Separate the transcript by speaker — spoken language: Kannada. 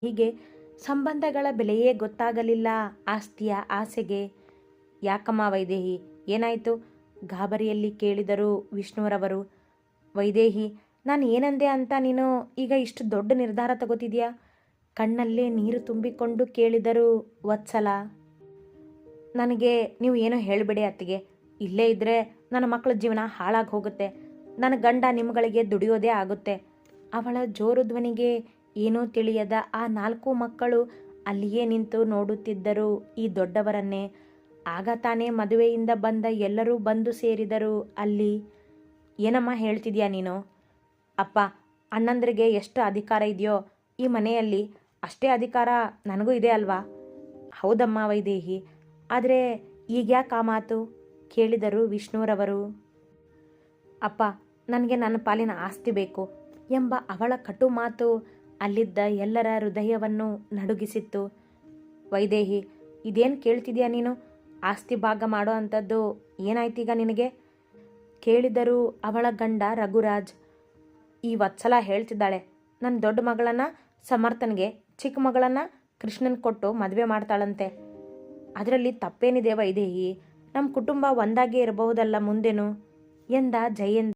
Speaker 1: ಹೀಗೆ ಸಂಬಂಧಗಳ ಬೆಲೆಯೇ ಗೊತ್ತಾಗಲಿಲ್ಲ ಆಸ್ತಿಯ ಆಸೆಗೆ. ಯಾಕಮ್ಮ ವೈದೇಹಿ, ಏನಾಯಿತು? ಗಾಬರಿಯಲ್ಲಿ ಕೇಳಿದರು ವಿಷ್ಣುರವರು. ವೈದೇಹಿ, ನಾನು ಏನಂದೆ ಅಂತ ನೀನು ಈಗ ಇಷ್ಟು ದೊಡ್ಡ ನಿರ್ಧಾರ ತಗೋತಿದ್ಯಾ? ಕಣ್ಣಲ್ಲೇ ನೀರು ತುಂಬಿಕೊಂಡು ಕೇಳಿದರು ವತ್ಸಲ. ನನಗೆ ನೀವು ಏನೋ ಹೇಳಿಬಿಡಿ ಅತ್ತಿಗೆ. ಇಲ್ಲೇ ಇದ್ದರೆ ನನ್ನ ಮಕ್ಕಳ ಜೀವನ ಹಾಳಾಗಿ ಹೋಗುತ್ತೆ. ನನ್ನ ಗಂಡ ನಿಮ್ಮಗಳಿಗೆ ದುಡಿಯೋದೇ ಆಗುತ್ತೆ. ಅವಳ ಜೋರು ಧ್ವನಿಗೆ ಏನೂ ತಿಳಿಯದ ಆ 4 ಮಕ್ಕಳು ಅಲ್ಲಿಯೇ ನಿಂತು ನೋಡುತ್ತಿದ್ದರು ಈ ದೊಡ್ಡವರನ್ನೇ. ಆಗ ತಾನೇ ಮದುವೆಯಿಂದ ಬಂದ ಎಲ್ಲರೂ ಬಂದು ಸೇರಿದರು ಅಲ್ಲಿ. ಏನಮ್ಮ ಹೇಳ್ತಿದ್ಯಾ ನೀನು? ಅಪ್ಪ, ಅಣ್ಣಂದ್ರಿಗೆ ಎಷ್ಟು ಅಧಿಕಾರ ಇದೆಯೋ ಈ ಮನೆಯಲ್ಲಿ ಅಷ್ಟೇ ಅಧಿಕಾರ ನನಗೂ ಇದೆ ಅಲ್ವಾ? ಹೌದಮ್ಮ ವೈದೇಹಿ, ಆದರೆ ಈಗ್ಯಾಕೆ ಆ ಮಾತು? ಕೇಳಿದರು ವಿಷ್ಣುರವರು. ಅಪ್ಪ, ನನಗೆ ನನ್ನ ಪಾಲಿನ ಆಸ್ತಿ ಬೇಕು ಎಂಬ ಅವಳ ಕಟು ಮಾತು ಅಲ್ಲಿದ್ದ ಎಲ್ಲರ ಹೃದಯವನ್ನು ನಡುಗಿಸಿತ್ತು. ವೈದೇಹಿ, ಇದೇನು ಕೇಳ್ತಿದ್ಯಾ ನೀನು? ಆಸ್ತಿ ಭಾಗ ಮಾಡೋ ಅಂಥದ್ದು ಏನಾಯ್ತೀಗ ನಿನಗೆ? ಕೇಳಿದರು ಅವಳ ಗಂಡ ರಘುರಾಜ್. ಈ ವತ್ಸಲ ಹೇಳ್ತಿದ್ದಾಳೆ, ನನ್ನ ದೊಡ್ಡ ಮಗಳನ್ನು ಸಮರ್ಥನ್ಗೆ, ಚಿಕ್ಕ ಮಗಳನ್ನು ಕೃಷ್ಣನ್ ಕೊಟ್ಟು ಮದುವೆ ಮಾಡ್ತಾಳಂತೆ. ಅದರಲ್ಲಿ ತಪ್ಪೇನಿದೆ ವೈದೇಹಿ? ನಮ್ಮ ಕುಟುಂಬ ಒಂದಾಗೇ ಇರಬಹುದಲ್ಲ ಮುಂದೆನೂ ಎಂದ ಜಯೇಂದ್ರ.